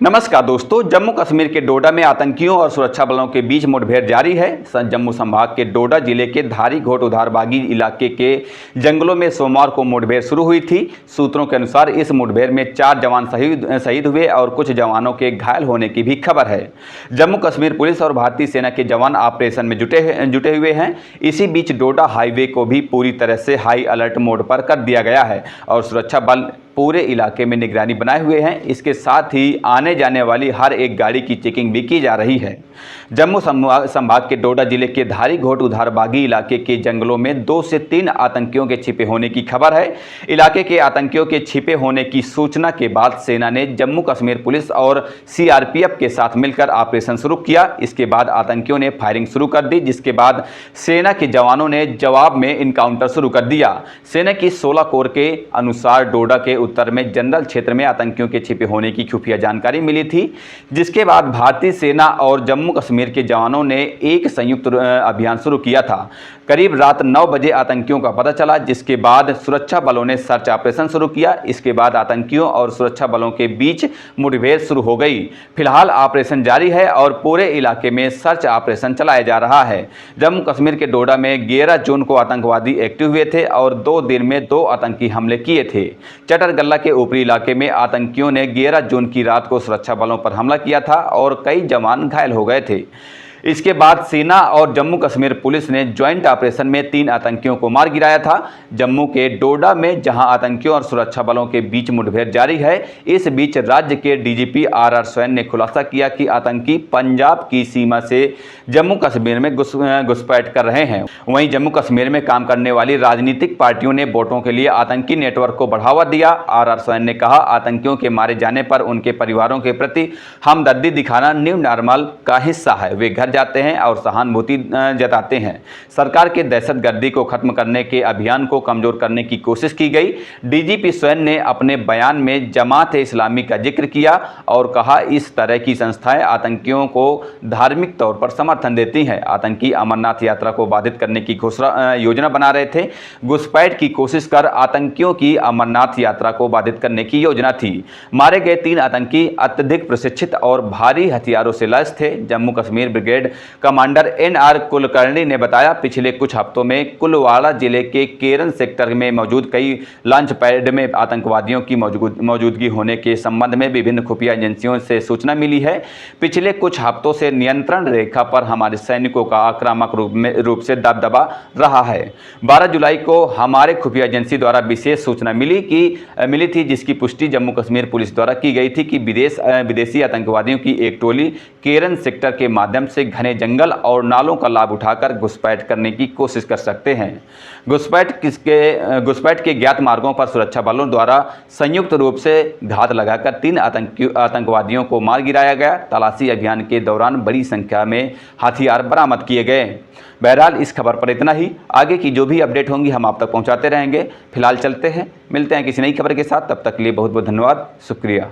नमस्कार दोस्तों, जम्मू कश्मीर के डोडा में आतंकियों और सुरक्षा बलों के बीच मुठभेड़ जारी है। जम्मू संभाग के डोडा जिले के धारी घोट उधारबागी इलाके के जंगलों में सोमवार को मुठभेड़ शुरू हुई थी। सूत्रों के अनुसार इस मुठभेड़ में 4 जवान शहीद हुए और कुछ जवानों के घायल होने की भी खबर है। जम्मू कश्मीर पुलिस और भारतीय सेना के जवान ऑपरेशन में जुटे हुए हैं। इसी बीच डोडा हाईवे को भी पूरी तरह से हाई अलर्ट मोड पर कर दिया गया है और सुरक्षा बल पूरे इलाके में निगरानी बनाए हुए हैं। इसके साथ ही आने जाने वाली हर एक गाड़ी की चेकिंग भी की जा रही है। जम्मू संभाग के डोडा जिले के धारी घोट उधारबागी इलाके के जंगलों में 2 से 3 आतंकियों के छिपे होने की खबर है। इलाके के आतंकियों के छिपे होने की सूचना के बाद सेना ने जम्मू कश्मीर पुलिस और सीआरपीएफ के साथ मिलकर ऑपरेशन शुरू किया। इसके बाद आतंकियों ने फायरिंग शुरू कर दी, जिसके बाद सेना के जवानों ने जवाब में इनकाउंटर शुरू कर दिया। सेना की 16 कोर के अनुसार डोडा के उत्तर में जनरल क्षेत्र में आतंकियों के छिपे होने की खुफिया जानकारी मिली थी, जिसके बाद भारतीय सेना और जम्मू कश्मीर के जवानों ने एक संयुक्त अभियान शुरू किया था। करीब रात 9 बजे आतंकियों का पता चला, जिसके बाद सुरक्षा बलों ने सर्च ऑपरेशन शुरू किया। इसके बाद आतंकियों और सुरक्षा बलों के बीच मुठभेड़ शुरू हो गई। फिलहाल ऑपरेशन जारी है और पूरे इलाके में सर्च ऑपरेशन चलाया जा रहा है। जम्मू कश्मीर के डोडा में 11 जून को आतंकवादी एक्टिव हुए थे और 2 दिन में 2 आतंकी हमले किए थे। चटरगल्ला के ऊपरी इलाके में आतंकियों ने 11 जून की रात को सुरक्षा बलों पर हमला किया था और कई जवान घायल हो गए थे। इसके बाद सेना और जम्मू कश्मीर पुलिस ने ज्वाइंट ऑपरेशन में 3 आतंकियों को मार गिराया था। जम्मू के डोडा में जहां आतंकियों और सुरक्षा बलों के बीच मुठभेड़ जारी है, इस बीच राज्य के डीजीपी आर स्वैन ने खुलासा किया कि आतंकी पंजाब की सीमा से जम्मू कश्मीर में घुसपैठ कर रहे हैं। वहीं जम्मू कश्मीर में काम करने वाली राजनीतिक पार्टियों ने वोटों के लिए आतंकी नेटवर्क को बढ़ावा दिया। आर स्वैन ने कहा, आतंकियों के मारे जाने पर उनके परिवारों के प्रति हमदर्दी दिखाना न्यू नॉर्मल का हिस्सा है। वे घर जाते हैं और सहानुभूति जताते हैं। सरकार के दहशतगर्दी को खत्म करने के अभियान को कमजोर करने की कोशिश की गई। डीजीपी स्वैन ने अपने बयान में जमात-ए-इस्लामी का जिक्र किया और कहा, इस तरह की संस्थाएं आतंकियों को धार्मिक तौर पर समर्थन देती हैं। आतंकी अमरनाथ यात्रा को बाधित करने की योजना बना रहे थे। घुसपैठ की कोशिश कर आतंकियों की अमरनाथ यात्रा को बाधित करने की योजना थी। मारे गए 3 आतंकी अत्यधिक प्रशिक्षित और भारी हथियारों से लैस थे। Jammu Kashmir brigade commander NR Kulkarni ने बताया, पिछले कुछ हफ्तों में कुलवाड़ा जिले के केरन सेक्टर में मौजूद कई लॉन्च पैड में आतंकवादियों की मौजूदगी होने के संबंध में विभिन्न खुफिया एजेंसियों से सूचना मिली है। पिछले कुछ हफ्तों से नियंत्रण रेखा पर हमारे सैनिकों का आक्रामक रूप से दबदबा रहा है। 12 जुलाई को हमारे खुफिया एजेंसी द्वारा विशेष सूचना मिली थी, जिसकी पुष्टि जम्मू कश्मीर पुलिस द्वारा की गई थी कि विदेशी आतंकवादियों की एक टोली केरन सेक्टर के माध्यम से घने जंगल और नालों का लाभ उठाकर घुसपैठ करने की कोशिश कर सकते हैं। घुसपैठ के ज्ञात मार्गों पर सुरक्षा बलों द्वारा संयुक्त रूप से घात लगाकर 3 आतंकवादियों को मार गिराया गया। तलाशी अभियान के दौरान बड़ी संख्या में हथियार बरामद किए गए। बहरहाल इस खबर पर इतना ही। आगे की जो भी अपडेट होंगी हम आप तक पहुंचाते रहेंगे। फिलहाल चलते हैं, मिलते हैं किसी नई खबर के साथ। तब तक के लिए बहुत बहुत धन्यवाद, शुक्रिया।